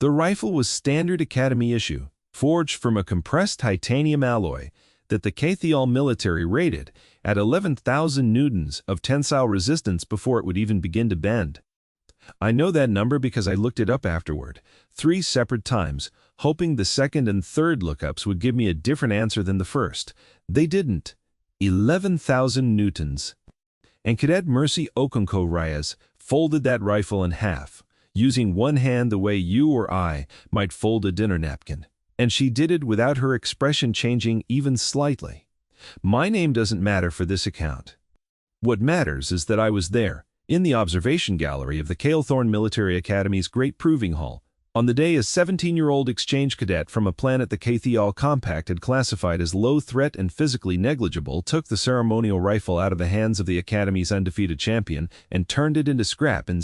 The rifle was standard Academy issue, forged from a compressed titanium alloy that the cadets military rated at 11,000 newtons of tensile resistance before it would even begin to bend. I know that number because I looked it up afterward, 3 separate times, hoping the second and third lookups would give me a different answer than the first. They didn't. 11,000 newtons. And Cadet Mercy Okonkwo Reyes folded that rifle in half, using one hand the way you or I might fold a dinner napkin. And she did it without her expression changing even slightly. My name doesn't matter for this account. What matters is that I was there, in the observation gallery of the Calethorn Military Academy's Great Proving Hall, on the day a 17-year-old exchange cadet from a planet the Cathial Compact had classified as low threat and physically negligible took the ceremonial rifle out of the hands of the Academy's undefeated champion and turned it into scrap in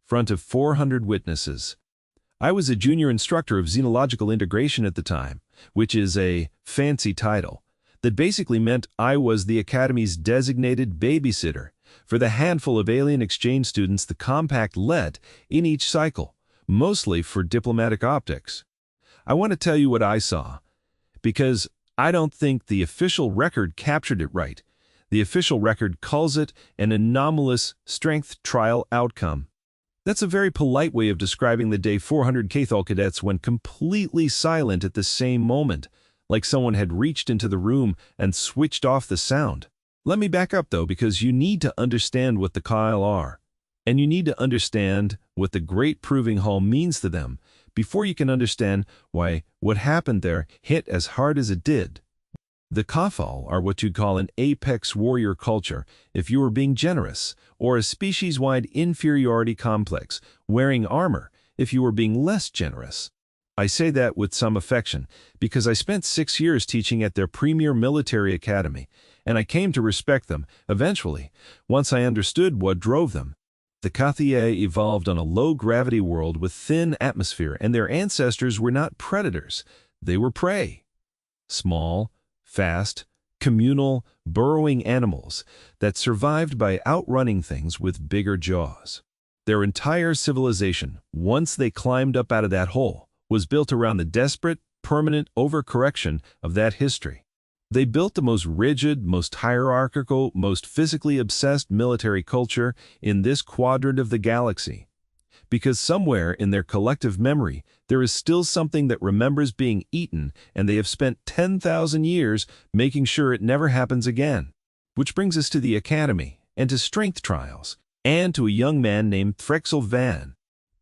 front of 400 witnesses. I was a junior instructor of xenological integration at the time, which is a fancy title that basically meant I was the Academy's designated babysitter for the handful of alien exchange students the Compact led in each cycle, mostly for diplomatic optics. I want to tell you what I saw, because I don't think the official record captured it right. The official record calls it an anomalous strength trial outcome. That's a very polite way of describing the day 400 Cathol cadets went completely silent at the same moment, like someone had reached into the room and switched off the sound. Let me back up though, because you need to understand what the CAL are, and you need to understand what the Great Proving Hall means to them before you can understand why what happened there hit as hard as it did. The CAFAL are what you'd call an apex warrior culture if you were being generous, or a species-wide inferiority complex, wearing armor if you were being less generous. I say that with some affection because I spent 6 years teaching at their premier military academy, and I came to respect them eventually once I understood what drove them. The Cathiae evolved on a low-gravity world with thin atmosphere, and their ancestors were not predators, they were prey. Small, fast, communal, burrowing animals that survived by outrunning things with bigger jaws. Their entire civilization, once they climbed up out of that hole, was built around the desperate, permanent overcorrection of that history. They built the most rigid, most hierarchical, most physically obsessed military culture in this quadrant of the galaxy. Because somewhere in their collective memory, there is still something that remembers being eaten, and they have spent 10,000 years making sure it never happens again. Which brings us to the Academy, and to strength trials, and to a young man named Threxel Van.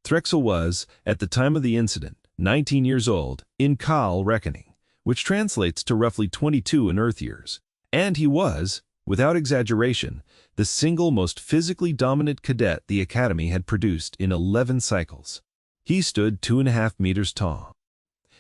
Threxel was, at the time of the incident, 19 years old, in CAL reckoning, which translates to roughly 22 in Earth years. And he was, without exaggeration, the single most physically dominant cadet the Academy had produced in 11 cycles. He stood 2.5 meters tall.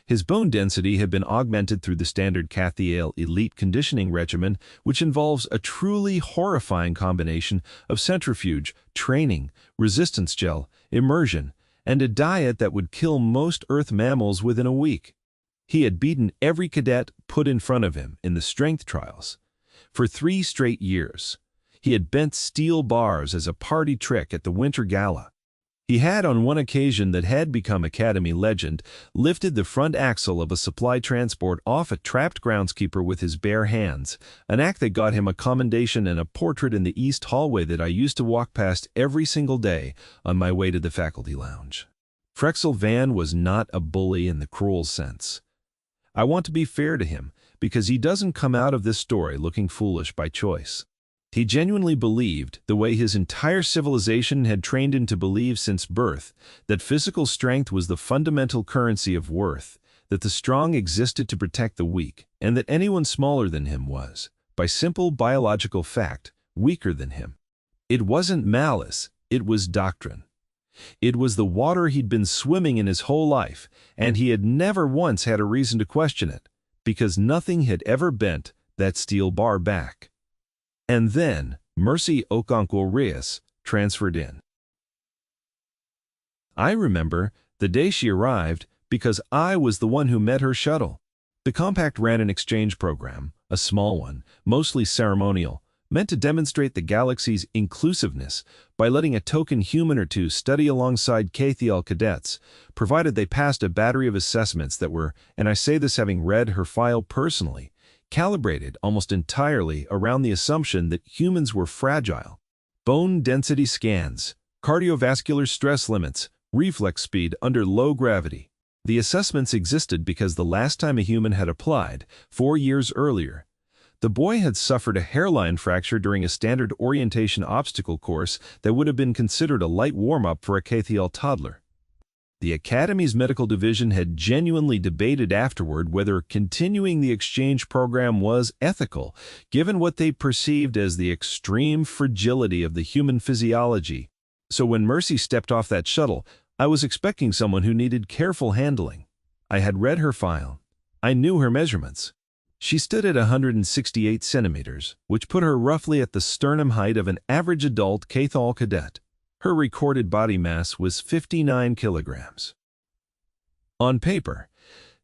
His bone density had been augmented through the standard Cathial elite conditioning regimen, which involves a truly horrifying combination of centrifuge, training, resistance gel, immersion, and a diet that would kill most Earth mammals within a week. He had beaten every cadet put in front of him in the strength trials. For 3 straight years, he had bent steel bars as a party trick at the Winter Gala. He had, on one occasion that had become Academy legend, lifted the front axle of a supply transport off a trapped groundskeeper with his bare hands, an act that got him a commendation and a portrait in the East hallway that I used to walk past every single day on my way to the faculty lounge. Threxel Van was not a bully in the cruel sense. I want to be fair to him, because he doesn't come out of this story looking foolish by choice. He genuinely believed, the way his entire civilization had trained him to believe since birth, that physical strength was the fundamental currency of worth, that the strong existed to protect the weak, and that anyone smaller than him was, by simple biological fact, weaker than him. It wasn't malice, it was doctrine. It was the water he'd been swimming in his whole life, and he had never once had a reason to question it, because nothing had ever bent that steel bar back. And then Mercy Okonkwo Reyes transferred in. I remember the day she arrived because I was the one who met her shuttle. The Compact ran an exchange program, a small one, mostly ceremonial, meant to demonstrate the galaxy's inclusiveness by letting a token human or two study alongside Kathiel cadets, provided they passed a battery of assessments that were, and I say this having read her file personally, calibrated almost entirely around the assumption that humans were fragile. Bone density scans, cardiovascular stress limits, reflex speed under low gravity. The assessments existed because the last time a human had applied, 4 years earlier, the boy had suffered a hairline fracture during a standard orientation obstacle course that would have been considered a light warm-up for a Kathiel toddler. The Academy's medical division had genuinely debated afterward whether continuing the exchange program was ethical, given what they perceived as the extreme fragility of the human physiology. So when Mercy stepped off that shuttle, I was expecting someone who needed careful handling. I had read her file. I knew her measurements. She stood at 168 centimeters, which put her roughly at the sternum height of an average adult Kathiel cadet. Her recorded body mass was 59 kilograms. On paper,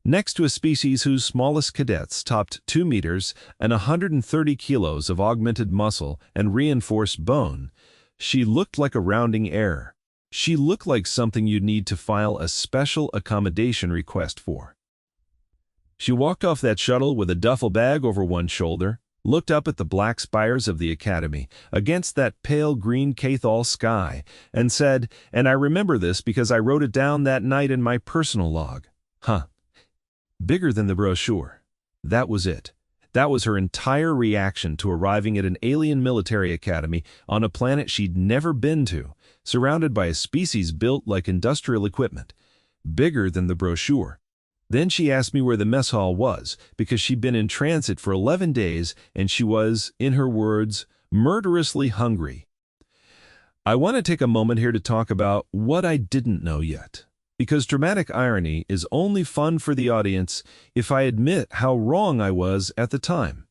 next to a species whose smallest cadets topped 2 meters and 130 kilos of augmented muscle and reinforced bone, she looked like a rounding error. She looked like something you'd need to file a special accommodation request for. She walked off that shuttle with a duffel bag over one shoulder, looked up at the black spires of the Academy against that pale green Kathiel sky, and said, and I remember this because I wrote it down that night in my personal log, bigger than the brochure. That was it. That was her entire reaction to arriving at an alien military academy on a planet she'd never been to, surrounded by a species built like industrial equipment. Bigger than the brochure. Then she asked me where the mess hall was, because she'd been in transit for 11 days and she was, in her words, murderously hungry. I want to take a moment here to talk about what I didn't know yet, because dramatic irony is only fun for the audience if I admit how wrong I was at the time.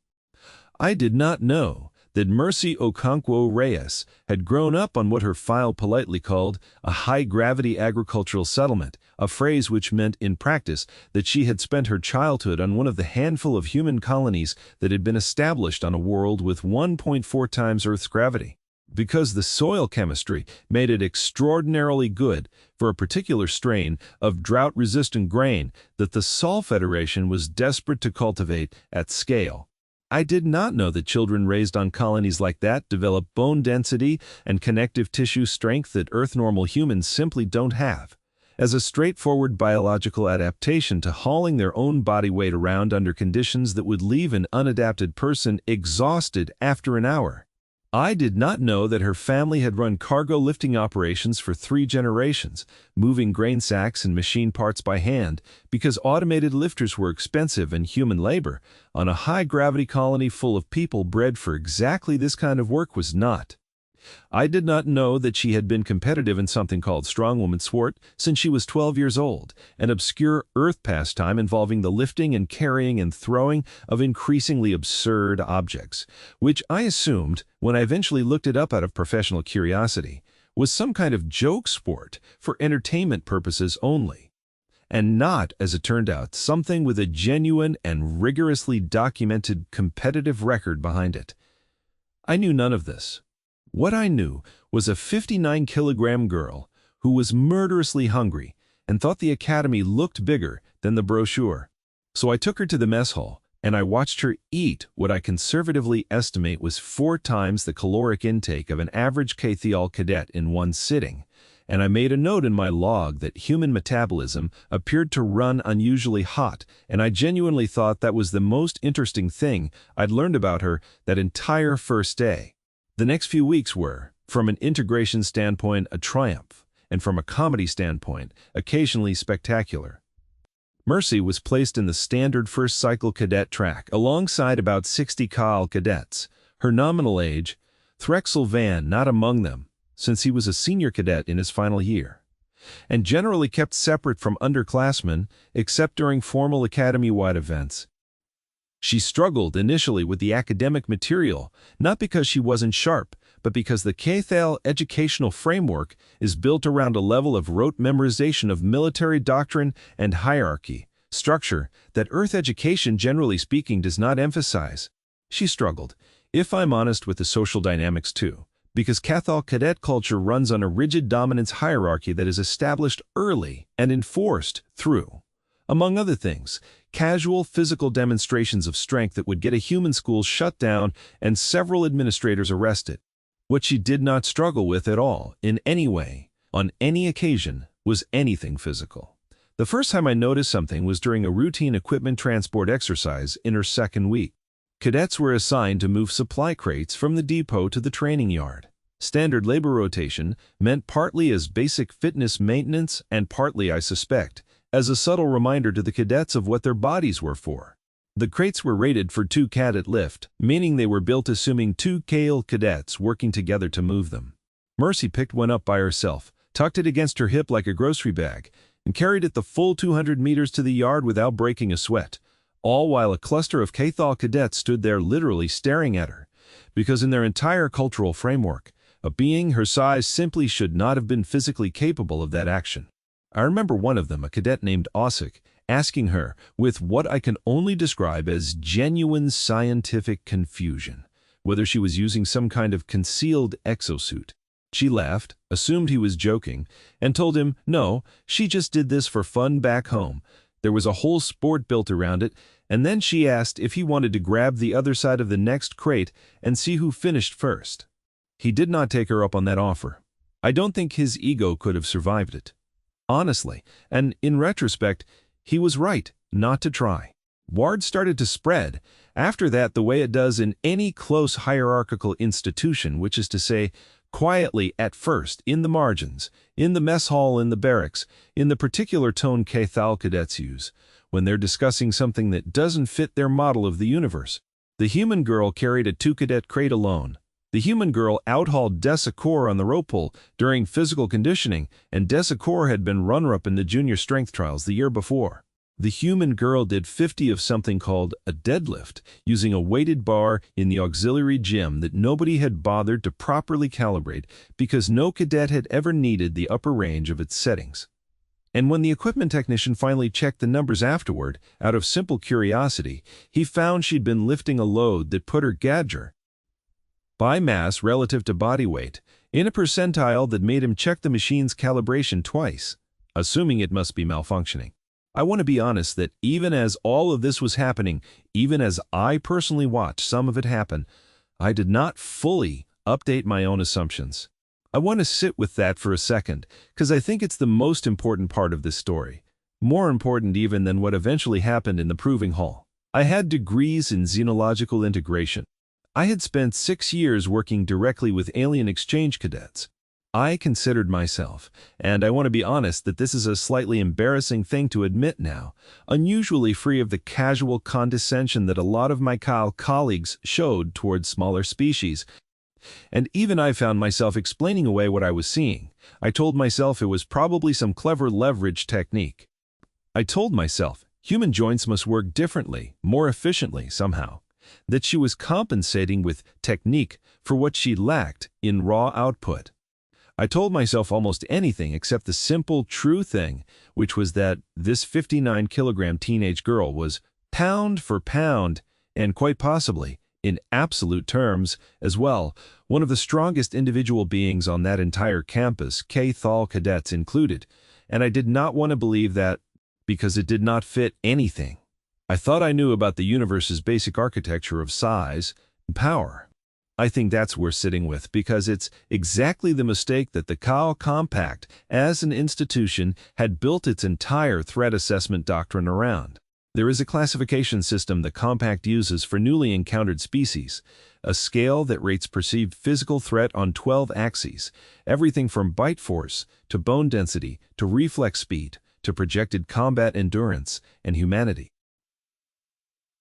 I did not know that Mercy Okonkwo-Reyes had grown up on what her file politely called a high-gravity agricultural settlement, a phrase which meant in practice that she had spent her childhood on one of the handful of human colonies that had been established on a world with 1.4 times Earth's gravity. Because the soil chemistry made it extraordinarily good for a particular strain of drought-resistant grain that the Sol Federation was desperate to cultivate at scale. I did not know that children raised on colonies like that develop bone density and connective tissue strength that Earth-normal humans simply don't have, as a straightforward biological adaptation to hauling their own body weight around under conditions that would leave an unadapted person exhausted after an hour. I did not know that her family had run cargo lifting operations for 3 generations, moving grain sacks and machine parts by hand, because automated lifters were expensive and human labor on a high-gravity colony full of people bred for exactly this kind of work was not. I did not know that she had been competitive in something called strongwoman sport since she was 12 years old, an obscure Earth pastime involving the lifting and carrying and throwing of increasingly absurd objects, which I assumed, when I eventually looked it up out of professional curiosity, was some kind of joke sport for entertainment purposes only, and not, as it turned out, something with a genuine and rigorously documented competitive record behind it. I knew none of this. What I knew was a 59-kilogram girl who was murderously hungry and thought the Academy looked bigger than the brochure. So I took her to the mess hall, and I watched her eat what I conservatively estimate was 4 times the caloric intake of an average Kathiel cadet in one sitting, and I made a note in my log that human metabolism appeared to run unusually hot, and I genuinely thought that was the most interesting thing I'd learned about her that entire first day. The next few weeks were, from an integration standpoint, a triumph, and from a comedy standpoint, occasionally spectacular. Mercy was placed in the standard first cycle cadet track alongside about 60 Kaal cadets. Her nominal age, Threxel Van not among them, since he was a senior cadet in his final year, and generally kept separate from underclassmen except during formal academy-wide events. She struggled initially with the academic material, not because she wasn't sharp, but because the Kathiel educational framework is built around a level of rote memorization of military doctrine and hierarchy, structure that Earth education, generally speaking, does not emphasize. She struggled, If I'm honest with the social dynamics too, because Cathol cadet culture runs on a rigid dominance hierarchy that is established early and enforced through, among other things, casual physical demonstrations of strength that would get a human school shut down and several administrators arrested. What she did not struggle with at all, in any way, on any occasion, was anything physical. The first time I noticed something was during a routine equipment transport exercise in her second week. Cadets were assigned to move supply crates from the depot to the training yard. Standard labor rotation meant partly as basic fitness maintenance and partly, I suspect, as a subtle reminder to the cadets of what their bodies were for. The crates were rated for 2 cadet lift, meaning they were built assuming 2 KL cadets working together to move them. Mercy picked one up by herself, tucked it against her hip like a grocery bag, and carried it the full 200 meters to the yard without breaking a sweat, all while a cluster of Cathol cadets stood there literally staring at her, because in their entire cultural framework, a being her size simply should not have been physically capable of that action. I remember one of them, a cadet named Osik, asking her, with what I can only describe as genuine scientific confusion, whether she was using some kind of concealed exosuit. She laughed, assumed he was joking, and told him, no, she just did this for fun back home. There was a whole sport built around it, and then she asked if he wanted to grab the other side of the next crate and see who finished first. He did not take her up on that offer. I don't think his ego could have survived it. Honestly, and in retrospect, he was right not to try. Word started to spread, after that the way it does in any close hierarchical institution, which is to say, quietly at first, in the margins, in the mess hall, in the barracks, in the particular tone Cathol cadets use, when they're discussing something that doesn't fit their model of the universe. The human girl carried a 2-cadet crate alone. The human girl outhauled Desicor on the rope pull during physical conditioning, and Desicor had been runner-up in the junior strength trials the year before. The human girl did 50 of something called a deadlift, using a weighted bar in the auxiliary gym that nobody had bothered to properly calibrate because no cadet had ever needed the upper range of its settings. And when the equipment technician finally checked the numbers afterward, out of simple curiosity, he found she'd been lifting a load that put her gadger, by mass relative to body weight, in a percentile that made him check the machine's calibration twice, assuming it must be malfunctioning. I want to be honest that even as all of this was happening, even as I personally watched some of it happen, I did not fully update my own assumptions. I want to sit with that for a second, because I think it's the most important part of this story, more important even than what eventually happened in the proving hall. I had degrees in xenological integration. I had spent 6 years working directly with alien exchange cadets. I considered myself, and I want to be honest that this is a slightly embarrassing thing to admit now, unusually free of the casual condescension that a lot of my colleagues showed towards smaller species. And even I found myself explaining away what I was seeing. I told myself it was probably some clever leverage technique. I told myself human joints must work differently, more efficiently somehow. That she was compensating with technique for what she lacked in raw output. I told myself almost anything except the simple, true thing, which was that this 59-kilogram teenage girl was, pound for pound, and quite possibly, in absolute terms, as well, one of the strongest individual beings on that entire campus, Cathol cadets included, and I did not want to believe that because it did not fit anything. I thought I knew about the universe's basic architecture of size and power. I think that's worth sitting with because it's exactly the mistake that the Kao Compact, as an institution, had built its entire threat assessment doctrine around. There is a classification system the Compact uses for newly encountered species, a scale that rates perceived physical threat on 12 axes, everything from bite force to bone density to reflex speed to projected combat endurance and humanity.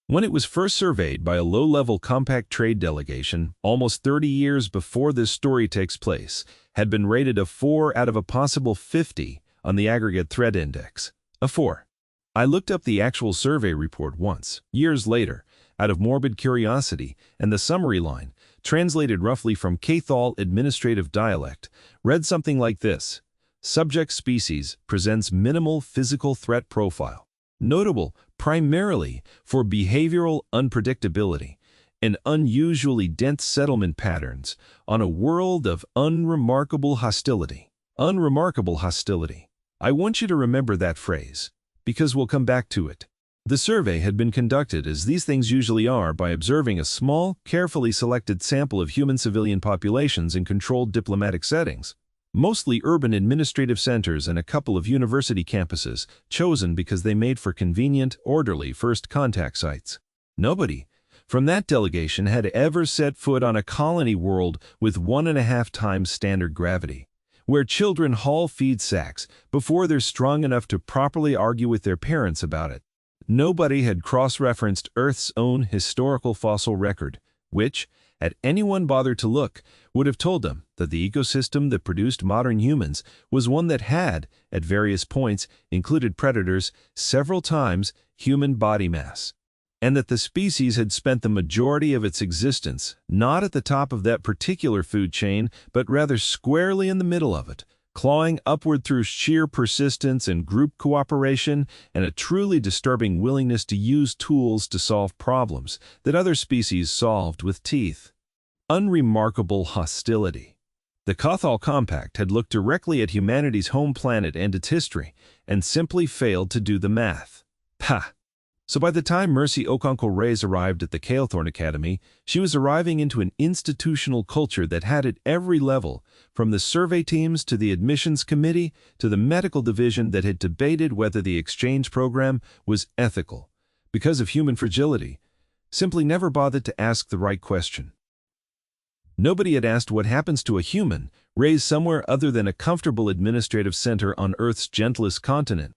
When it was first surveyed by a low-level compact trade delegation, almost 30 years before this story takes place, had been rated a 4 out of a possible 50 on the aggregate threat index. A 4. I looked up the actual survey report once, years later, out of morbid curiosity, and the summary line, translated roughly from Cathol administrative dialect, read something like this: Subject species presents minimal physical threat profile. Notable primarily for behavioral unpredictability, and unusually dense settlement patterns on a world of unremarkable hostility. Unremarkable hostility. I want you to remember that phrase, because we'll come back to it. The survey had been conducted, as these things usually are, by observing a small, carefully selected sample of human civilian populations in controlled diplomatic settings, mostly urban administrative centers and a couple of university campuses, chosen because they made for convenient, orderly first contact sites. Nobody from that delegation had ever set foot on a colony world with 1.5 times standard gravity, where children haul feed sacks before they're strong enough to properly argue with their parents about it. Nobody had cross-referenced Earth's own historical fossil record, which, had anyone bothered to look, would have told them that the ecosystem that produced modern humans was one that had, at various points, included predators, several times human body mass, and that the species had spent the majority of its existence not at the top of that particular food chain, but rather squarely in the middle of it, clawing upward through sheer persistence and group cooperation and a truly disturbing willingness to use tools to solve problems that other species solved with teeth. Unremarkable hostility. The Cathal Compact had looked directly at humanity's home planet and its history, and simply failed to do the math. Ha! So by the time Mercy Okonkwo-Reyes arrived at the Calethorn Academy, she was arriving into an institutional culture that had at every level, from the survey teams to the admissions committee to the medical division, that had debated whether the exchange program was ethical, because of human fragility, simply never bothered to ask the right question. Nobody had asked what happens to a human raised somewhere other than a comfortable administrative center on Earth's gentlest continent.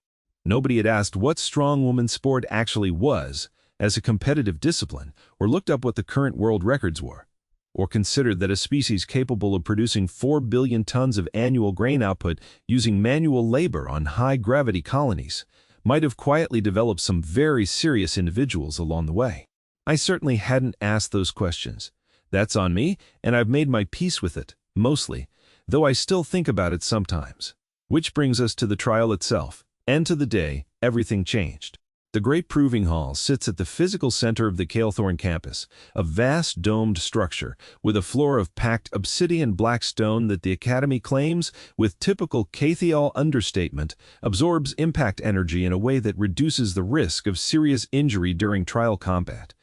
Nobody had asked what strong woman sport actually was as a competitive discipline, or looked up what the current world records were, or considered that a species capable of producing 4 billion tons of annual grain output using manual labor on high-gravity colonies might have quietly developed some very serious individuals along the way. I certainly hadn't asked those questions. That's on me, and I've made my peace with it, mostly, though I still think about it sometimes. Which brings us to the trial itself. And to the day, everything changed. The Great Proving Hall sits at the physical center of the Calethorn campus, a vast domed structure with a floor of packed obsidian black stone that the Academy claims, with typical Cathial understatement, absorbs impact energy in a way that reduces the risk of serious injury during trial combat.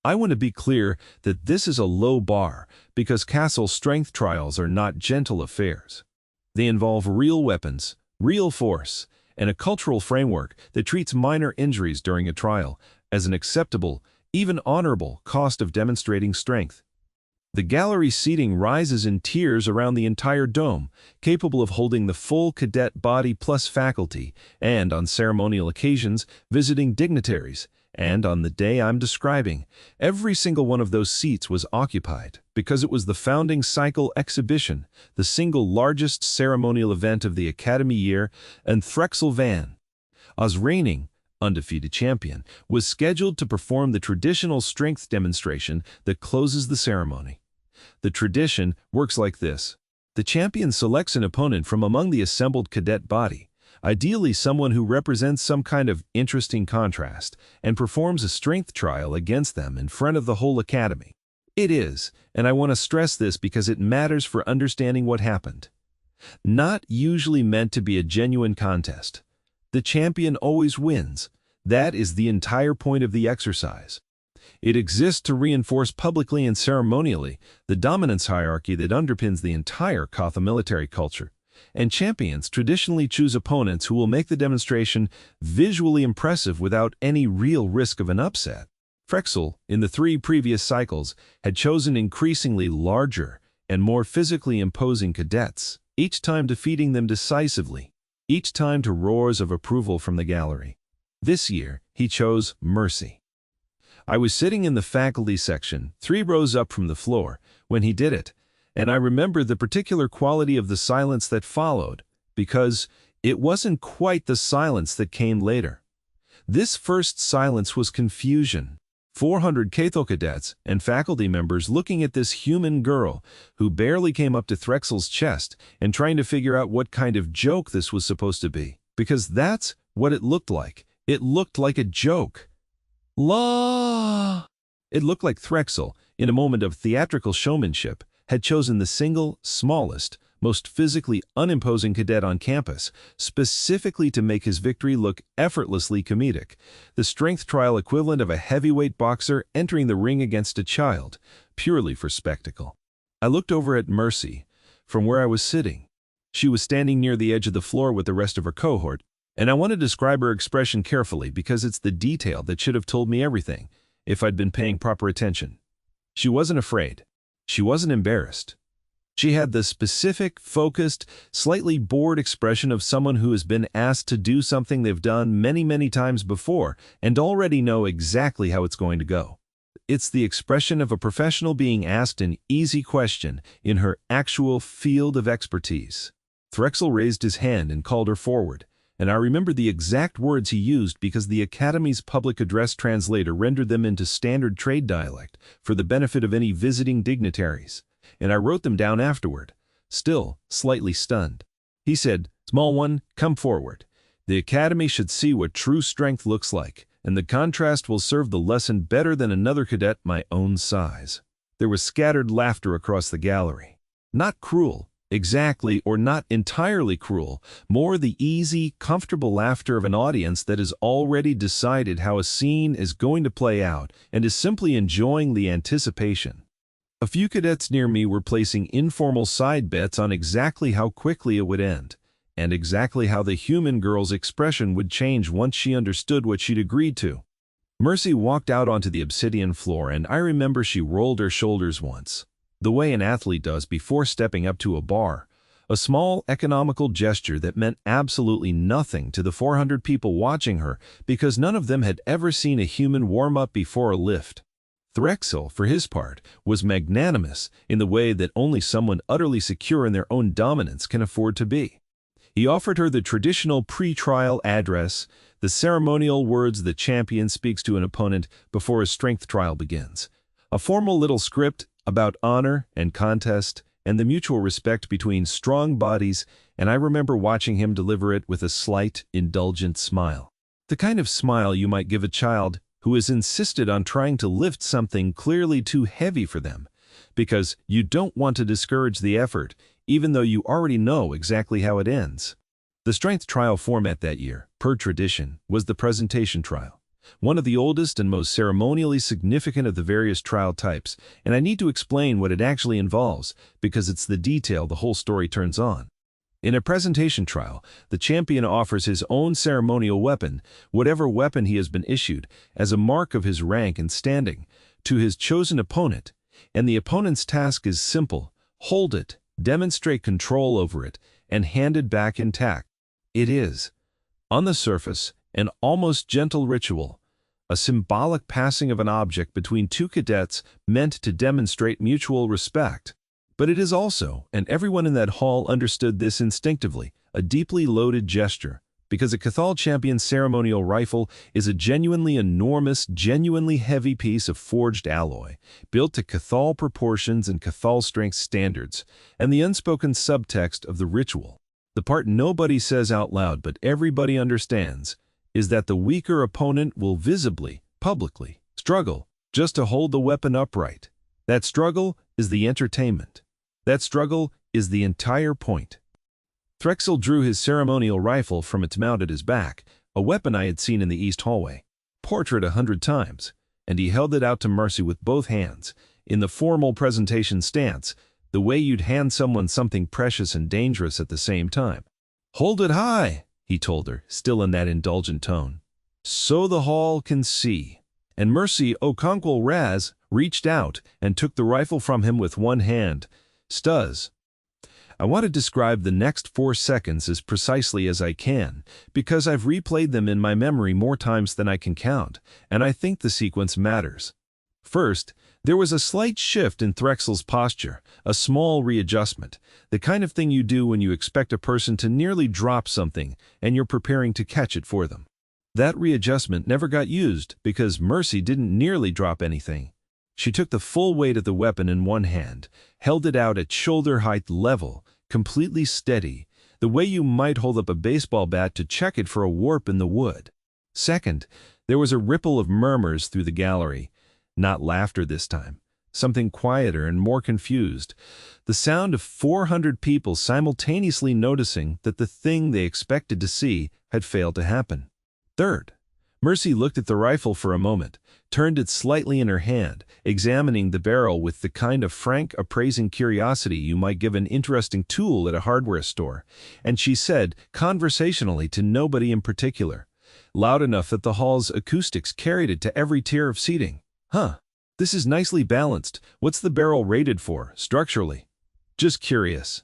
I want to be clear that this is a low bar, because castle strength trials are not gentle affairs. They involve real weapons, real force, and a cultural framework that treats minor injuries during a trial as an acceptable, even honorable, cost of demonstrating strength. The gallery seating rises in tiers around the entire dome, capable of holding the full cadet body plus faculty, and, on ceremonial occasions, visiting dignitaries. And on the day I'm describing, every single one of those seats was occupied, because it was the founding cycle exhibition, the single largest ceremonial event of the Academy year, and Threxel Van, as reigning, undefeated champion, was scheduled to perform the traditional strength demonstration that closes the ceremony. The tradition works like this. The champion selects an opponent from among the assembled cadet body, ideally someone who represents some kind of interesting contrast, and performs a strength trial against them in front of the whole Academy. It is, and I want to stress this because it matters for understanding what happened, not usually meant to be a genuine contest. The champion always wins. That is the entire point of the exercise. It exists to reinforce publicly and ceremonially the dominance hierarchy that underpins the entire Katha military culture. And champions traditionally choose opponents who will make the demonstration visually impressive without any real risk of an upset. Threxel, in the 3 previous cycles, had chosen increasingly larger and more physically imposing cadets, each time defeating them decisively, each time to roars of approval from the gallery. This year, he chose Mercy. I was sitting in the faculty section, 3 rows up from the floor, when he did it, and I remember the particular quality of the silence that followed, because it wasn't quite the silence that came later. This first silence was confusion. 400 Cathal cadets and faculty members looking at this human girl who barely came up to Threxel's chest and trying to figure out what kind of joke this was supposed to be, because that's what it looked like. It looked like a joke. La! It looked like Threxel, in a moment of theatrical showmanship, had chosen the single, smallest, most physically unimposing cadet on campus, specifically to make his victory look effortlessly comedic, the strength trial equivalent of a heavyweight boxer entering the ring against a child, purely for spectacle. I looked over at Mercy, from where I was sitting. She was standing near the edge of the floor with the rest of her cohort, and I want to describe her expression carefully because it's the detail that should have told me everything if I'd been paying proper attention. She wasn't afraid. She wasn't embarrassed. She had the specific, focused, slightly bored expression of someone who has been asked to do something they've done many, many times before and already know exactly how it's going to go. It's the expression of a professional being asked an easy question in her actual field of expertise. Threxel raised his hand and called her forward, and I remember the exact words he used because the Academy's public address translator rendered them into standard trade dialect for the benefit of any visiting dignitaries, and I wrote them down afterward, still slightly stunned. He said, "Small one, come forward. The Academy should see what true strength looks like, and the contrast will serve the lesson better than another cadet my own size." There was scattered laughter across the gallery. Not cruel, exactly, or not entirely cruel, more the easy, comfortable laughter of an audience that has already decided how a scene is going to play out and is simply enjoying the anticipation. A few cadets near me were placing informal side bets on exactly how quickly it would end, and exactly how the human girl's expression would change once she understood what she'd agreed to. Mercy walked out onto the obsidian floor, and I remember she rolled her shoulders once, the way an athlete does before stepping up to a bar, a small, economical gesture that meant absolutely nothing to the 400 people watching her because none of them had ever seen a human warm up before a lift. Threxel, for his part, was magnanimous in the way that only someone utterly secure in their own dominance can afford to be. He offered her the traditional pre-trial address, the ceremonial words the champion speaks to an opponent before a strength trial begins, a formal little script about honor and contest and the mutual respect between strong bodies, and I remember watching him deliver it with a slight, indulgent smile. The kind of smile you might give a child who has insisted on trying to lift something clearly too heavy for them, because you don't want to discourage the effort, even though you already know exactly how it ends. The strength trial format that year, per tradition, was the presentation trial, one of the oldest and most ceremonially significant of the various trial types, and I need to explain what it actually involves, because it's the detail the whole story turns on. In a presentation trial, the champion offers his own ceremonial weapon, whatever weapon he has been issued, as a mark of his rank and standing, to his chosen opponent, and the opponent's task is simple: hold it, demonstrate control over it, and hand it back intact. It is, on the surface, an almost gentle ritual, a symbolic passing of an object between two cadets meant to demonstrate mutual respect. But it is also, and everyone in that hall understood this instinctively, a deeply loaded gesture, because a Cathal champion's ceremonial rifle is a genuinely enormous, genuinely heavy piece of forged alloy, built to Cathal proportions and Cathal strength standards, and the unspoken subtext of the ritual, the part nobody says out loud but everybody understands, is that the weaker opponent will visibly, publicly, struggle just to hold the weapon upright. That struggle is the entertainment. That struggle is the entire point. Threxel drew his ceremonial rifle from its mount at his back, a weapon I had seen in the East hallway, portrait 100 times, and he held it out to Mercy with both hands, in the formal presentation stance, the way you'd hand someone something precious and dangerous at the same time. "Hold it high," he told her, still in that indulgent tone, "so the hall can see." And Mercy Okonkwo Raz reached out and took the rifle from him with one hand. Stuz. I want to describe the next 4 seconds as precisely as I can, because I've replayed them in my memory more times than I can count, and I think the sequence matters. First, there was a slight shift in Threxel's posture, a small readjustment, the kind of thing you do when you expect a person to nearly drop something and you're preparing to catch it for them. That readjustment never got used because Mercy didn't nearly drop anything. She took the full weight of the weapon in one hand, held it out at shoulder-height level, completely steady, the way you might hold up a baseball bat to check it for a warp in the wood. Second, there was a ripple of murmurs through the gallery, not laughter this time, something quieter and more confused. The sound of 400 people simultaneously noticing that the thing they expected to see had failed to happen. Third, Mercy looked at the rifle for a moment, turned it slightly in her hand, examining the barrel with the kind of frank, appraising curiosity you might give an interesting tool at a hardware store, and she said, conversationally to nobody in particular, loud enough that the hall's acoustics carried it to every tier of seating. "Huh. This is nicely balanced. What's the barrel rated for, structurally?" "Just curious."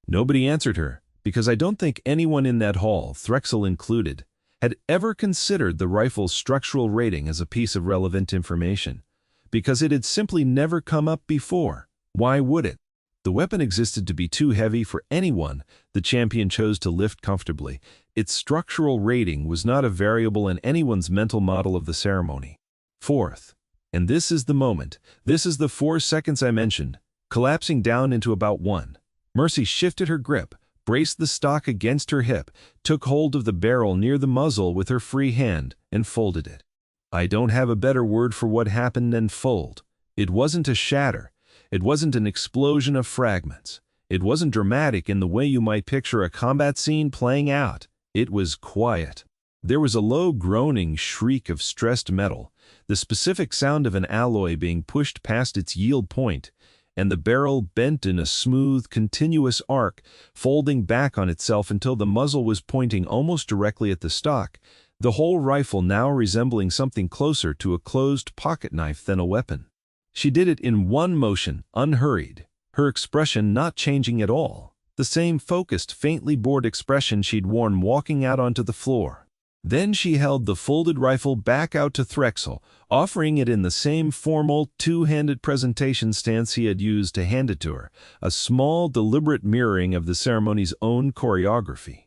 Nobody answered her, because I don't think anyone in that hall, Threxel included, had ever considered the rifle's structural rating as a piece of relevant information, because it had simply never come up before. Why would it? The weapon existed to be too heavy for anyone the champion chose to lift comfortably. Its structural rating was not a variable in anyone's mental model of the ceremony. Fourth, and this is the moment, this is the 4 seconds I mentioned, collapsing down into about 1. Mercy shifted her grip, braced the stock against her hip, took hold of the barrel near the muzzle with her free hand, and folded it. I don't have a better word for what happened than fold. It wasn't a shatter. It wasn't an explosion of fragments. It wasn't dramatic in the way you might picture a combat scene playing out. It was quiet. There was a low groaning shriek of stressed metal, the specific sound of an alloy being pushed past its yield point, and the barrel bent in a smooth, continuous arc, folding back on itself until the muzzle was pointing almost directly at the stock, the whole rifle now resembling something closer to a closed pocket knife than a weapon. She did it in one motion, unhurried, her expression not changing at all, the same focused, faintly bored expression she'd worn walking out onto the floor. Then she held the folded rifle back out to Threxel, offering it in the same formal, two-handed presentation stance he had used to hand it to her, a small, deliberate mirroring of the ceremony's own choreography.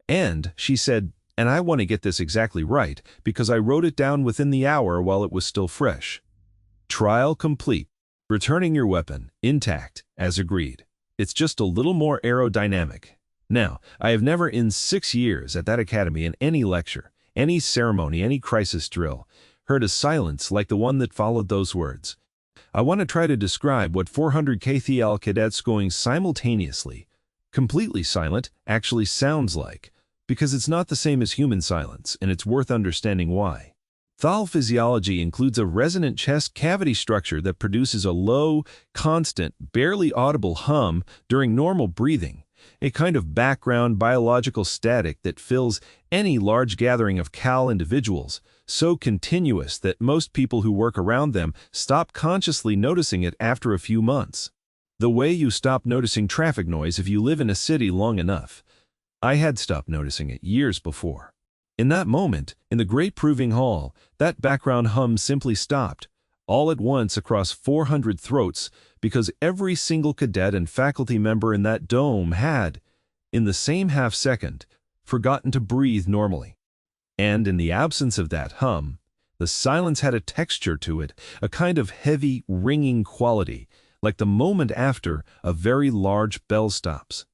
And, she said, and I want to get this exactly right, because I wrote it down within the hour while it was still fresh. Trial complete. Returning your weapon, intact, as agreed. It's just a little more aerodynamic. Now, I have never in 6 years at that academy in any lecture, any ceremony, any crisis drill, heard a silence like the one that followed those words. I want to try to describe what 400 tensile cadets going simultaneously, completely silent, actually sounds like, because it's not the same as human silence, and it's worth understanding why. Thal physiology includes a resonant chest cavity structure that produces a low, constant, barely audible hum during normal breathing, a kind of background biological static that fills any large gathering of cal individuals, so continuous that most people who work around them stop consciously noticing it after a few months. The way you stop noticing traffic noise if you live in a city long enough. I had stopped noticing it years before. In that moment, in the great proving hall, that background hum simply stopped, all at once across 400 throats, because every single cadet and faculty member in that dome had, in the same half-second, forgotten to breathe normally. And in the absence of that hum, the silence had a texture to it, a kind of heavy, ringing quality, like the moment after a very large bell stops.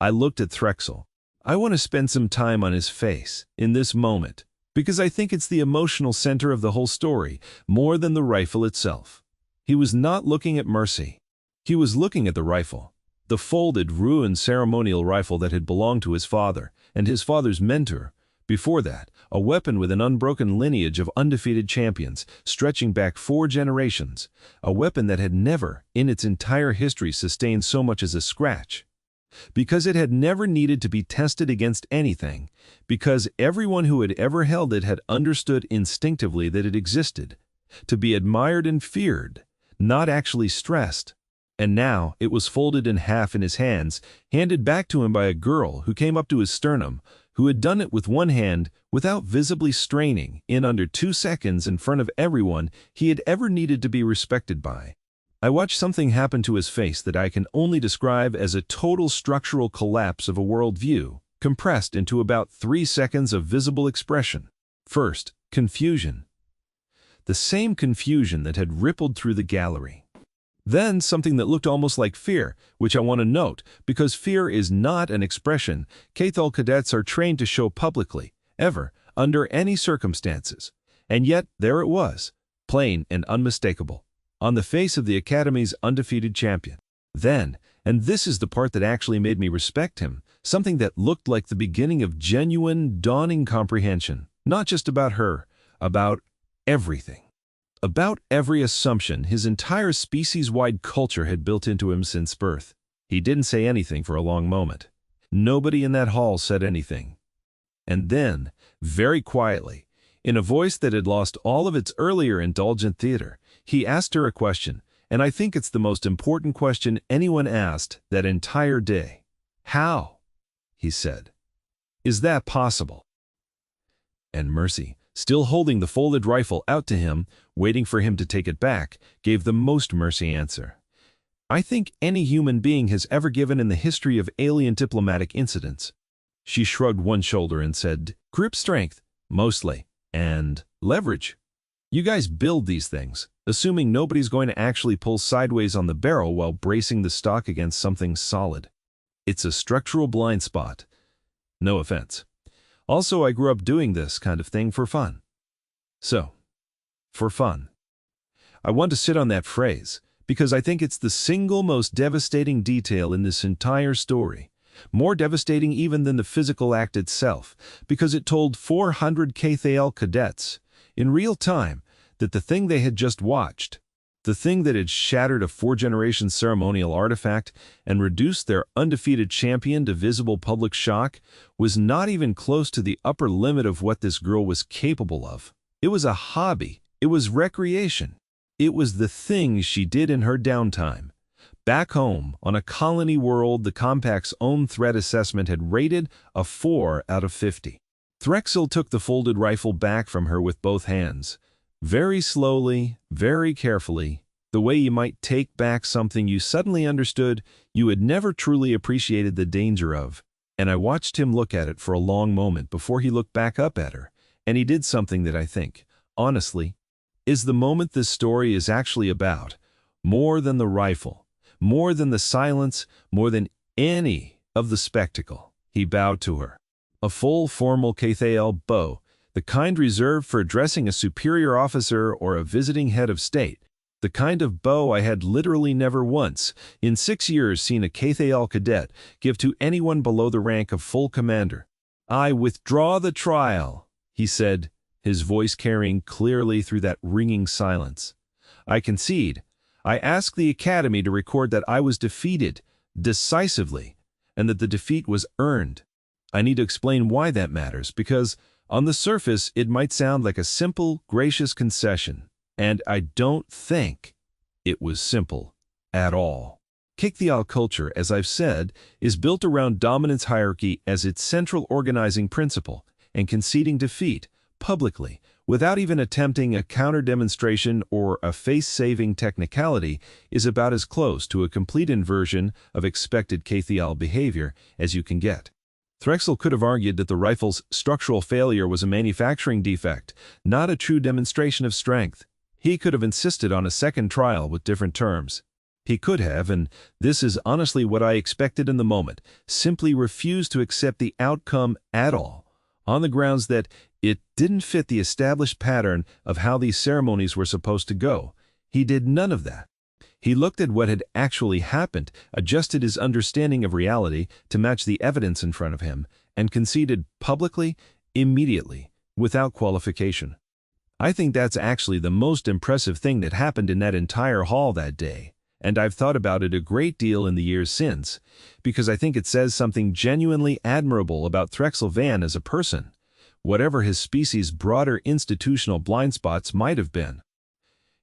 I looked at Threxel. I want to spend some time on his face, in this moment, because I think it's the emotional center of the whole story, more than the rifle itself. He was not looking at Mercy. He was looking at the rifle, the folded, ruined ceremonial rifle that had belonged to his father, and his father's mentor. Before that, a weapon with an unbroken lineage of undefeated champions, stretching back 4 generations, a weapon that had never, in its entire history, sustained so much as a scratch. Because it had never needed to be tested against anything, because everyone who had ever held it had understood instinctively that it existed, to be admired and feared, not actually stressed. And now it was folded in half in his hands, handed back to him by a girl who came up to his sternum, who had done it with one hand without visibly straining, in under 2 seconds in front of everyone he had ever needed to be respected by. I watched something happen to his face that I can only describe as a total structural collapse of a worldview, compressed into about 3 seconds of visible expression. First, confusion. The same confusion that had rippled through the gallery. Then something that looked almost like fear, which I want to note, because fear is not an expression tensile cadets are trained to show publicly, ever, under any circumstances. And yet, there it was. plain and unmistakable, on the face of the Academy's undefeated champion. Then, and this is the part that actually made me respect him, something that looked like the beginning of genuine, dawning comprehension, not just about her, about everything. About every assumption his entire species-wide culture had built into him since birth. He didn't say anything for a long moment. Nobody in that hall said anything. And then, very quietly, in a voice that had lost all of its earlier indulgent theater, he asked her a question, and I think it's the most important question anyone asked that entire day. "How?" he said. "Is that possible?" And Mercy, still holding the folded rifle out to him, waiting for him to take it back, gave the most Mercy answer I think any human being has ever given in the history of alien diplomatic incidents. She shrugged one shoulder and said, "Grip strength, mostly, and leverage. You guys build these things, assuming nobody's going to actually pull sideways on the barrel while bracing the stock against something solid. It's a structural blind spot. No offense. Also, I grew up doing this kind of thing for fun." So, for fun. I want to sit on that phrase, because I think it's the single most devastating detail in this entire story. More devastating even than the physical act itself, because it told 400 Cathael cadets, in real time, that the thing they had just watched, the thing that had shattered a 4-generation ceremonial artifact and reduced their undefeated champion to visible public shock, was not even close to the upper limit of what this girl was capable of. It was a hobby. It was recreation. It was the thing she did in her downtime. Back home, on a colony world the Compact's own threat assessment had rated a 4 out of 50. Threxel took the folded rifle back from her with both hands. Very slowly, very carefully, the way you might take back something you suddenly understood you had never truly appreciated the danger of. And I watched him look at it for a long moment before he looked back up at her, and he did something that I think, honestly, is the moment this story is actually about, more than the rifle, more than the silence, more than any of the spectacle. He bowed to her. A full formal Cathael bow, the kind reserved for addressing a superior officer or a visiting head of state, the kind of bow I had literally never once, in 6 years, seen a Cathael cadet give to anyone below the rank of full commander. "I withdraw the trial," he said, his voice carrying clearly through that ringing silence. "I concede. I ask the Academy to record that I was defeated, decisively, and that the defeat was earned. I need to explain why that matters, because, on the surface, it might sound like a simple, gracious concession, and I don't think it was simple at all. Cathael culture, as I've said, is built around dominance hierarchy as its central organizing principle, and conceding defeat, publicly, without even attempting a counter-demonstration or a face-saving technicality, is about as close to a complete inversion of expected Cathael behavior as you can get. Threxel could have argued that the rifle's structural failure was a manufacturing defect, not a true demonstration of strength. He could have insisted on a second trial with different terms. He could have, and this is honestly what I expected in the moment, simply refused to accept the outcome at all, on the grounds that it didn't fit the established pattern of how these ceremonies were supposed to go. He did none of that. He looked at what had actually happened, adjusted his understanding of reality to match the evidence in front of him, and conceded publicly, immediately, without qualification. I think that's actually the most impressive thing that happened in that entire hall that day, and I've thought about it a great deal in the years since, because I think it says something genuinely admirable about Threxel Van as a person, whatever his species' broader institutional blind spots might have been.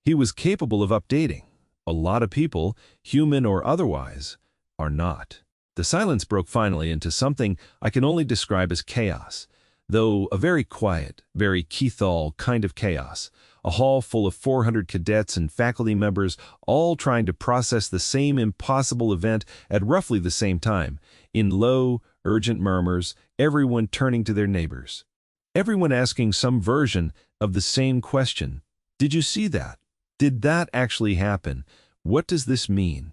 He was capable of updating. A lot of people, human or otherwise, are not. The silence broke finally into something I can only describe as chaos, though a very quiet, very Cathael kind of chaos. A hall full of 400 cadets and faculty members all trying to process the same impossible event at roughly the same time, in low, urgent murmurs, everyone turning to their neighbors. Everyone asking some version of the same question. Did you see that? Did that actually happen? What does this mean?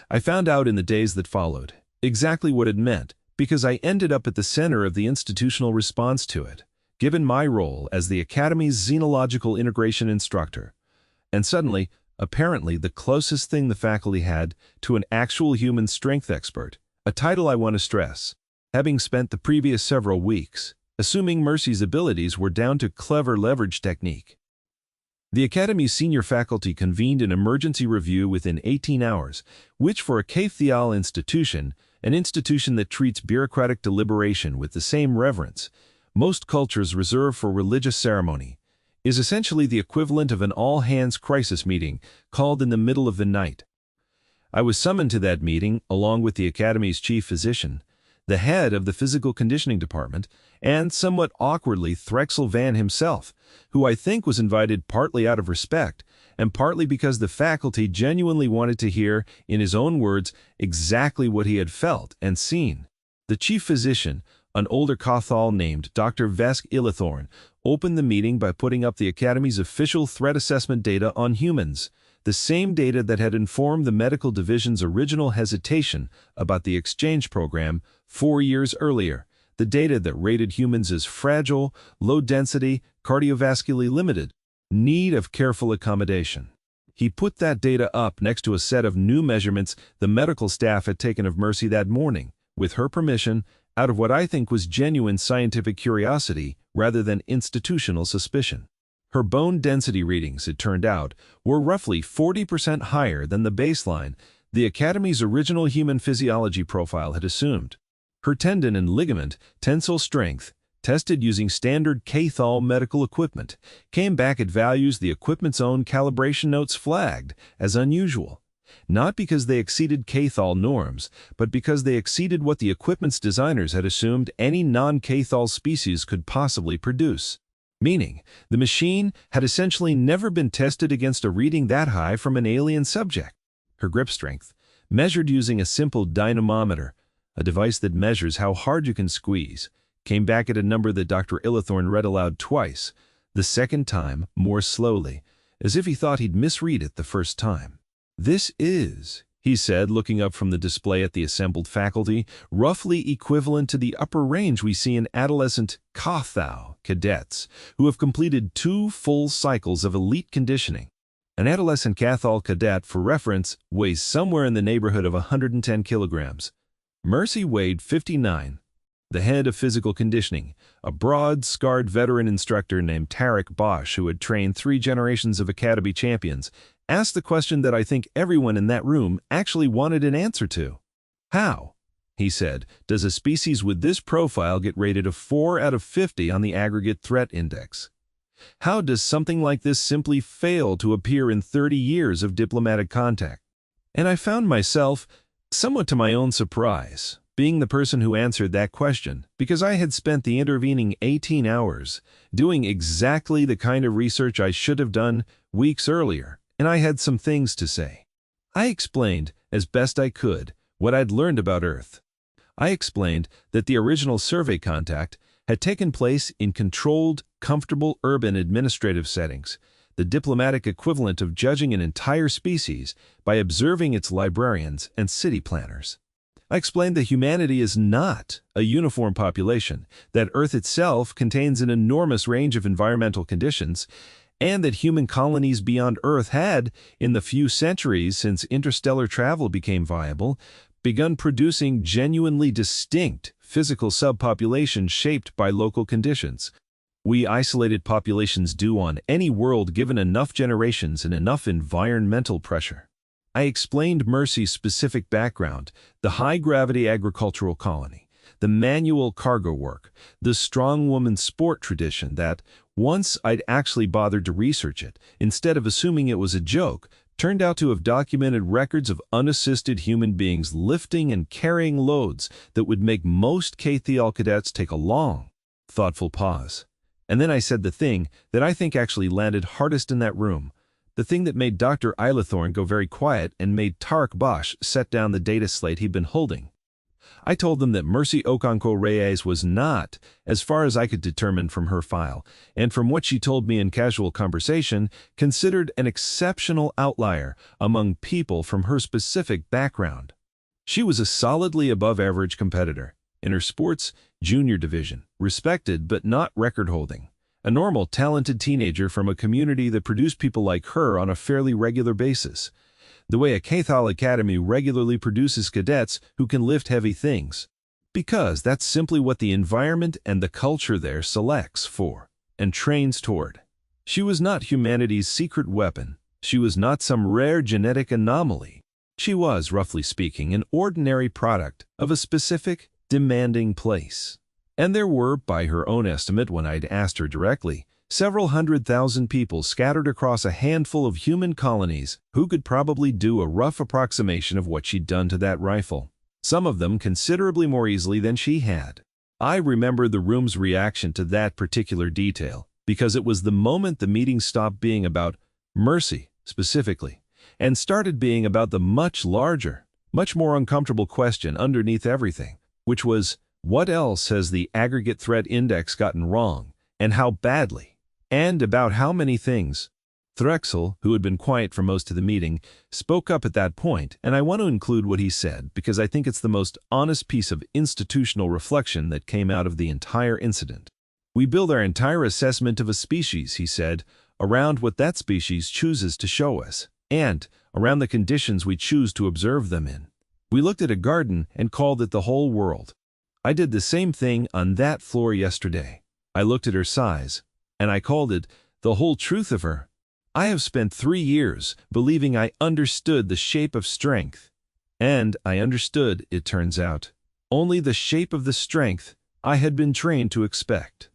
I found out in the days that followed exactly what it meant, because I ended up at the center of the institutional response to it. given my role as the Academy's xenological integration instructor. And suddenly, apparently the closest thing the faculty had to an actual human strength expert, a title I want to stress, having spent the previous several weeks assuming Mercy's abilities were down to clever leverage technique. The Academy's senior faculty convened an emergency review within 18 hours, which for a cadets institution, an institution that treats bureaucratic deliberation with the same reverence most cultures reserve for religious ceremony, is essentially the equivalent of an all-hands crisis meeting called in the middle of the night. I was summoned to that meeting along with the Academy's chief physician, the head of the physical conditioning department, and somewhat awkwardly Threxel Van himself, who I think was invited partly out of respect and partly because the faculty genuinely wanted to hear, in his own words, exactly what he had felt and seen. The chief physician, an older Cathal named Dr. Vesk Illithorn, opened the meeting by putting up the Academy's official threat assessment data on humans, the same data that had informed the medical division's original hesitation about the exchange program 4 years earlier, the data that rated humans as fragile, low-density, cardiovascularly limited, need of careful accommodation. He put that data up next to a set of new measurements the medical staff had taken of Mercy that morning, with her permission, out of what I think was genuine scientific curiosity rather than institutional suspicion. Her bone density readings, it turned out, were roughly 40% higher than the baseline the Academy's original human physiology profile had assumed. Her tendon and ligament tensile strength, tested using standard cadets medical equipment, came back at values the equipment's own calibration notes flagged as unusual, not because they exceeded cadets norms, but because they exceeded what the equipment's designers had assumed any non-cadets species could possibly produce. Meaning, the machine had essentially never been tested against a reading that high from an alien subject. Her grip strength, measured using a simple dynamometer, a device that measures how hard you can squeeze, came back at a number that Dr. Illithorn read aloud twice, the second time more slowly, as if he thought he'd misread it the first time. "This is," he said, looking up from the display at the assembled faculty, "roughly equivalent to the upper range we see in adolescent cadets who have completed 2 full cycles of elite conditioning. An adolescent cadet, for reference, weighs somewhere in the neighborhood of 110 kilograms. Mercy weighed 59. The head of physical conditioning, a broad, scarred veteran instructor named Tarek Bosch, who had trained 3 generations of Academy champions, asked the question that I think everyone in that room actually wanted an answer to. "How," he said, "does a species with this profile get rated a 4 out of 50 on the aggregate threat index? How does something like this simply fail to appear in 30 years of diplomatic contact?" And I found myself, somewhat to my own surprise, being the person who answered that question, because I had spent the intervening 18 hours doing exactly the kind of research I should have done weeks earlier, and I had some things to say. I explained, as best I could, what I'd learned about Earth. I explained that the original survey contact had taken place in controlled, comfortable urban administrative settings, the diplomatic equivalent of judging an entire species by observing its librarians and city planners. I explained that humanity is not a uniform population, that Earth itself contains an enormous range of environmental conditions, and that human colonies beyond Earth had, in the few centuries since interstellar travel became viable, begun producing genuinely distinct physical subpopulations shaped by local conditions. We isolated populations do on any world given enough generations and enough environmental pressure. I explained Mercy's specific background, the high-gravity agricultural colony, the manual cargo work, the strong woman sport tradition that, once I'd actually bothered to research it, instead of assuming it was a joke, turned out to have documented records of unassisted human beings lifting and carrying loads that would make most cadets take a long, thoughtful pause. And then I said the thing that I think actually landed hardest in that room, the thing that made Dr. Illithorn go very quiet and made Tarek Bosch set down the data slate he'd been holding. I told them that Mercy Okonkwo Reyes was not, as far as I could determine from her file, and from what she told me in casual conversation, considered an exceptional outlier among people from her specific background. She was a solidly above-average competitor. In her sports, Junior division, respected but not record-holding. A normal, talented teenager from a community that produced people like her on a fairly regular basis. The way a cadets academy regularly produces cadets who can lift heavy things. Because that's simply what the environment and the culture there selects for and trains toward. She was not humanity's secret weapon. She was not some rare genetic anomaly. She was, roughly speaking, an ordinary product of a specific, demanding place. And there were, by her own estimate when I'd asked her directly, several 100,000 people scattered across a handful of human colonies who could probably do a rough approximation of what she'd done to that rifle. Some of them considerably more easily than she had. I remember the room's reaction to that particular detail, because it was the moment the meeting stopped being about mercy, specifically, and started being about the much larger, much more uncomfortable question underneath everything, which was, what else has the aggregate threat index gotten wrong, and how badly, and about how many things? Drexel, who had been quiet for most of the meeting, spoke up at that point, and I want to include what he said because I think it's the most honest piece of institutional reflection that came out of the entire incident. We build our entire assessment of a species, he said, around what that species chooses to show us, and around the conditions we choose to observe them in. We looked at a garden and called it the whole world. I did the same thing on that floor yesterday. I looked at her size, and I called it the whole truth of her. I have spent 3 years believing I understood the shape of strength, and I understood, it turns out, only the shape of the strength I had been trained to expect.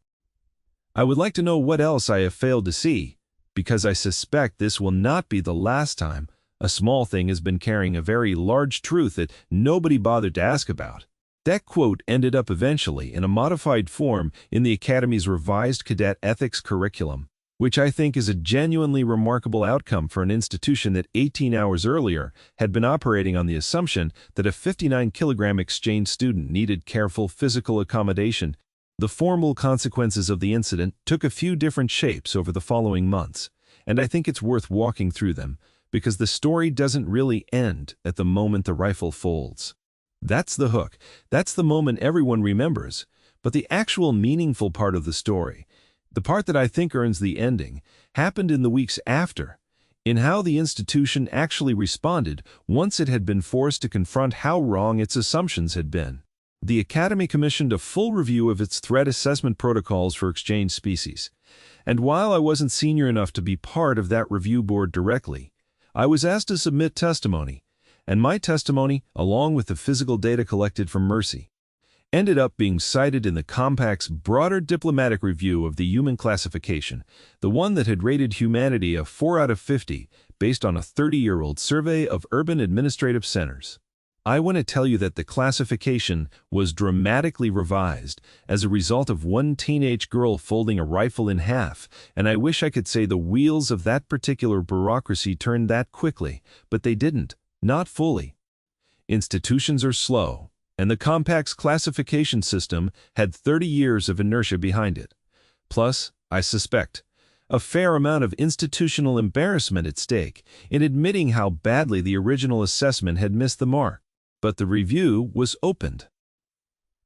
I would like to know what else I have failed to see, because I suspect this will not be the last time a small thing has been carrying a very large truth that nobody bothered to ask about. That quote ended up eventually in a modified form in the Academy's revised cadet ethics curriculum, which I think is a genuinely remarkable outcome for an institution that 18 hours earlier had been operating on the assumption that a 59-kilogram exchange student needed careful physical accommodation. The formal consequences of the incident took a few different shapes over the following months, and I think it's worth walking through them, because the story doesn't really end at the moment the rifle folds. That's the hook. That's the moment everyone remembers. But the actual meaningful part of the story, the part that I think earns the ending, happened in the weeks after, in how the institution actually responded once it had been forced to confront how wrong its assumptions had been. The Academy commissioned a full review of its threat assessment protocols for exchange species, and while I wasn't senior enough to be part of that review board directly, I was asked to submit testimony, and my testimony, along with the physical data collected from Mercy, ended up being cited in the Compact's broader diplomatic review of the human classification, the one that had rated humanity a 4 out of 50 based on a 30-year-old survey of urban administrative centers. I want to tell you that the classification was dramatically revised as a result of one teenage girl folding a rifle in half, and I wish I could say the wheels of that particular bureaucracy turned that quickly, but they didn't, not fully. Institutions are slow, and the Compact's classification system had 30 years of inertia behind it. Plus, I suspect, a fair amount of institutional embarrassment at stake in admitting how badly the original assessment had missed the mark. But the review was opened.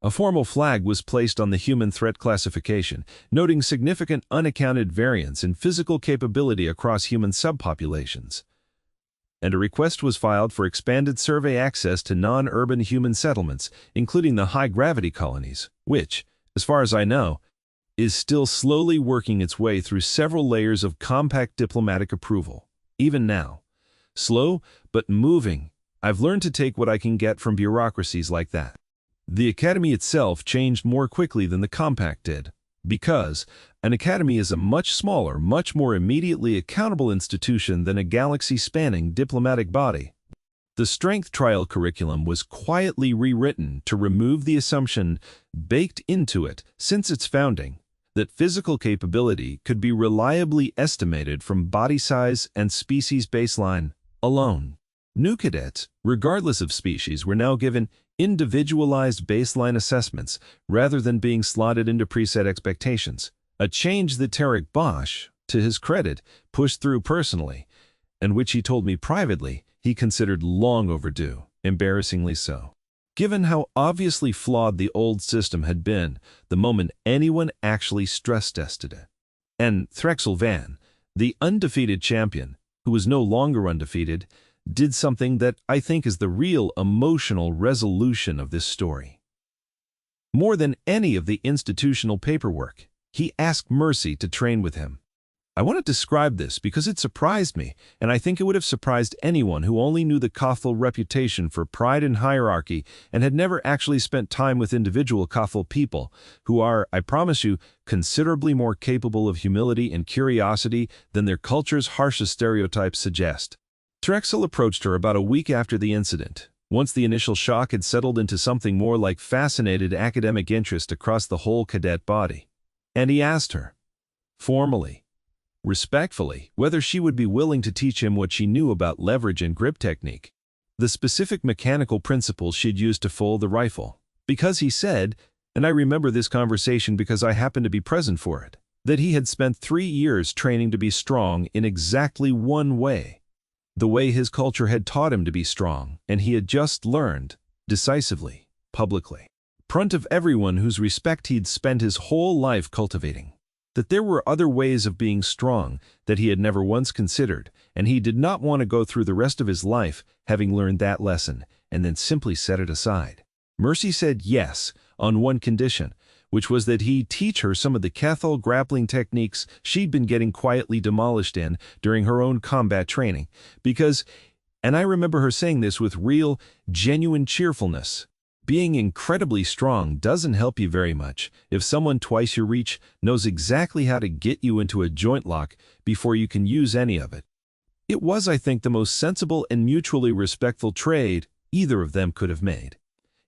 A formal flag was placed on the human threat classification, noting significant unaccounted variance in physical capability across human subpopulations. And a request was filed for expanded survey access to non-urban human settlements, including the high-gravity colonies, which, as far as I know, is still slowly working its way through several layers of Compact diplomatic approval. Even now, slow but moving, I've learned to take what I can get from bureaucracies like that. The Academy itself changed more quickly than the Compact did, because an academy is a much smaller, much more immediately accountable institution than a galaxy-spanning diplomatic body. The strength trial curriculum was quietly rewritten to remove the assumption baked into it since its founding that physical capability could be reliably estimated from body size and species baseline alone. New cadets, regardless of species, were now given individualized baseline assessments rather than being slotted into preset expectations, a change that Tarek Bosch, to his credit, pushed through personally, and which he told me privately he considered long overdue, embarrassingly so. Given how obviously flawed the old system had been the moment anyone actually stress-tested it. And Threxel Van, the undefeated champion, who was no longer undefeated, did something that I think is the real emotional resolution of this story. More than any of the institutional paperwork, he asked Mercy to train with him. I want to describe this because it surprised me, and I think it would have surprised anyone who only knew the Cathal reputation for pride and hierarchy and had never actually spent time with individual Cathal people, who are, I promise you, considerably more capable of humility and curiosity than their culture's harshest stereotypes suggest. Threxel approached her about a week after the incident, once the initial shock had settled into something more like fascinated academic interest across the whole cadet body. And he asked her, formally, respectfully, whether she would be willing to teach him what she knew about leverage and grip technique, the specific mechanical principles she'd used to fold the rifle. Because he said, and I remember this conversation because I happened to be present for it, that he had spent 3 years training to be strong in exactly one way, the way his culture had taught him to be strong, and he had just learned, decisively, publicly, front of everyone whose respect he'd spent his whole life cultivating, that there were other ways of being strong that he had never once considered, and he did not want to go through the rest of his life having learned that lesson and then simply set it aside. Mercy said yes on one condition, which was that he teach her some of the Cathal grappling techniques she'd been getting quietly demolished in during her own combat training, because, and I remember her saying this with real, genuine cheerfulness, being incredibly strong doesn't help you very much if someone twice your reach knows exactly how to get you into a joint lock before you can use any of it. It was, I think, the most sensible and mutually respectful trade either of them could have made.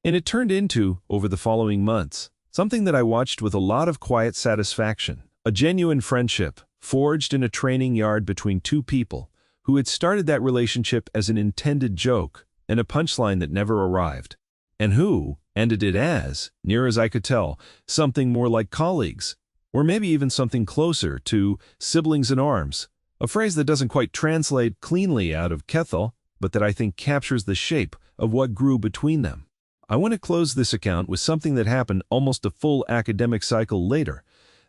And it turned into, over the following months, something that I watched with a lot of quiet satisfaction, a genuine friendship forged in a training yard between two people who had started that relationship as an intended joke and a punchline that never arrived, and who ended it as, near as I could tell, something more like colleagues, or maybe even something closer to siblings in arms, a phrase that doesn't quite translate cleanly out of Cathal, but that I think captures the shape of what grew between them. I want to close this account with something that happened almost a full academic cycle later,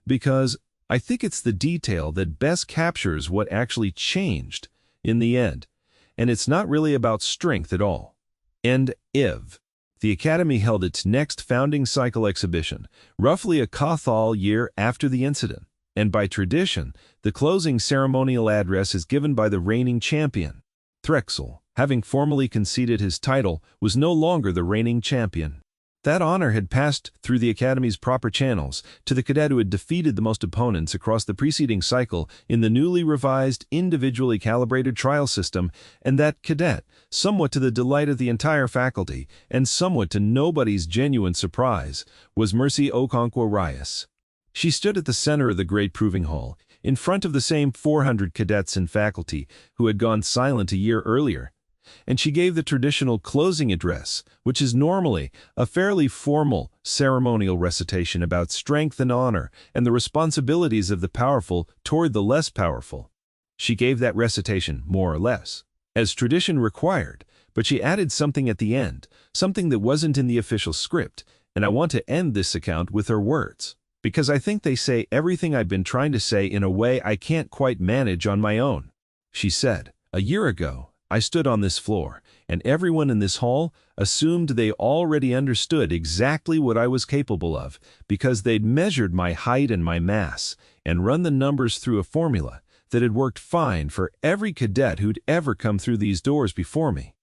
because I think it's the detail that best captures what actually changed in the end, and it's not really about strength at all. And the Academy held its next founding cycle exhibition, roughly a Cathal year after the incident, and by tradition, the closing ceremonial address is given by the reigning champion. Threxel, having formally conceded his title, was no longer the reigning champion. That honor had passed through the Academy's proper channels to the cadet who had defeated the most opponents across the preceding cycle in the newly revised, individually calibrated trial system, and that cadet, somewhat to the delight of the entire faculty, and somewhat to nobody's genuine surprise, was Mercy Okonkwo Rias. She stood at the center of the great proving hall, in front of the same 400 cadets and faculty who had gone silent a year earlier, and she gave the traditional closing address, which is normally a fairly formal ceremonial recitation about strength and honor and the responsibilities of the powerful toward the less powerful. She gave that recitation, more or less, as tradition required, but she added something at the end, something that wasn't in the official script, and I want to end this account with her words, because I think they say everything I've been trying to say in a way I can't quite manage on my own. She said, "A year ago, I stood on this floor, and everyone in this hall assumed they already understood exactly what I was capable of because they'd measured my height and my mass and run the numbers through a formula that had worked fine for every cadet who'd ever come through these doors before me.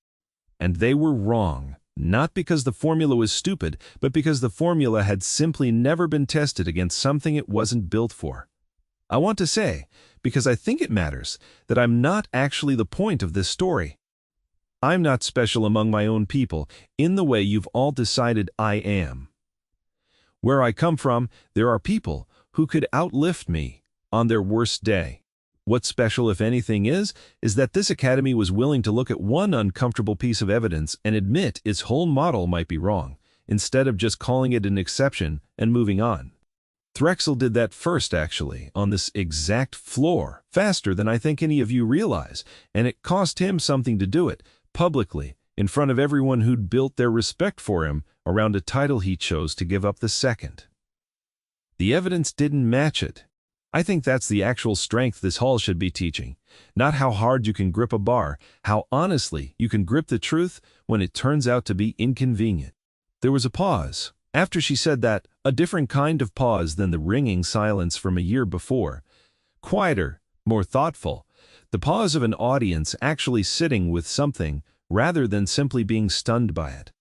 And they were wrong, not because the formula was stupid, but because the formula had simply never been tested against something it wasn't built for. I want to say, because I think it matters, that I'm not actually the point of this story. I'm not special among my own people in the way you've all decided I am. Where I come from, there are people who could outlift me on their worst day. What's special, if anything, is that this academy was willing to look at one uncomfortable piece of evidence and admit its whole model might be wrong, instead of just calling it an exception and moving on. Threxel did that first, actually, on this exact floor, faster than I think any of you realize, and it cost him something to do it, publicly, in front of everyone who'd built their respect for him around a title he chose to give up the second. The evidence didn't match it. I think that's the actual strength this hall should be teaching. Not how hard you can grip a bar, how honestly you can grip the truth when it turns out to be inconvenient. There was a pause. After she said that, a different kind of pause than the ringing silence from a year before. Quieter, more thoughtful. The pause of an audience actually sitting with something rather than simply being stunned by it.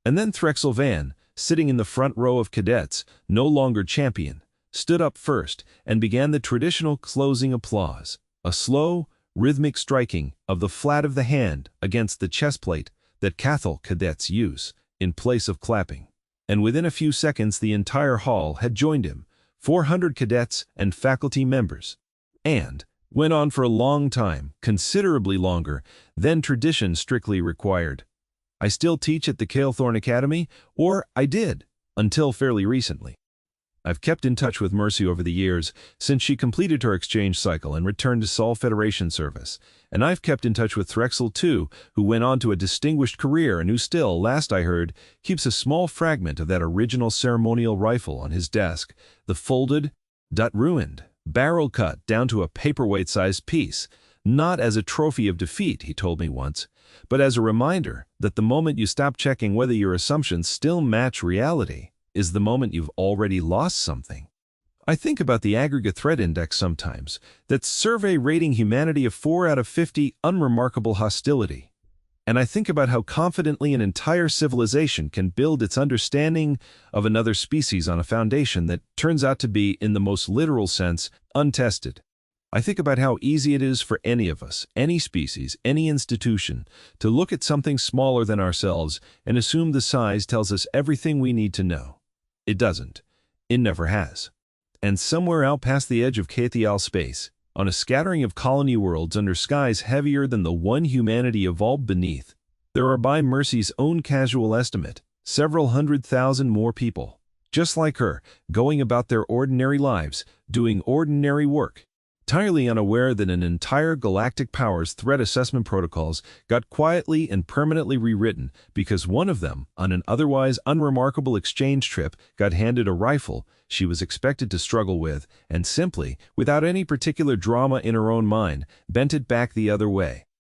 And then Threxel Van, sitting in the front row of cadets, no longer champion, stood up first and began the traditional closing applause, a slow, rhythmic striking of the flat of the hand against the chest plate that Cathol cadets use in place of clapping. And within a few seconds the entire hall had joined him, 400 cadets and faculty members. And went on for a long time, considerably longer than tradition strictly required. I still teach at the Calethorn Academy, or I did, until fairly recently. I've kept in touch with Mercy over the years, since she completed her exchange cycle and returned to Sol Federation service. And I've kept in touch with Threxel too, who went on to a distinguished career and who still, last I heard, keeps a small fragment of that original ceremonial rifle on his desk, the folded, ruined, barrel cut down to a paperweight-sized piece, not as a trophy of defeat, he told me once, but as a reminder that the moment you stop checking whether your assumptions still match reality is the moment you've already lost something. I think about the aggregate threat index sometimes, that survey rating humanity a 4 out of 50 unremarkable hostility. And I think about how confidently an entire civilization can build its understanding of another species on a foundation that turns out to be, in the most literal sense, untested. I think about how easy it is for any of us, any species, any institution, to look at something smaller than ourselves and assume the size tells us everything we need to know. It doesn't. It never has. And somewhere out past the edge of Cathial space, on a scattering of colony worlds under skies heavier than the one humanity evolved beneath, there are, by Mercy's own casual estimate, several 100,000 more people, just like her, going about their ordinary lives, doing ordinary work, entirely unaware that an entire galactic power's threat assessment protocols got quietly and permanently rewritten because one of them, on an otherwise unremarkable exchange trip, got handed a rifle she was expected to struggle with and simply, without any particular drama in her own mind, bent it back the other way.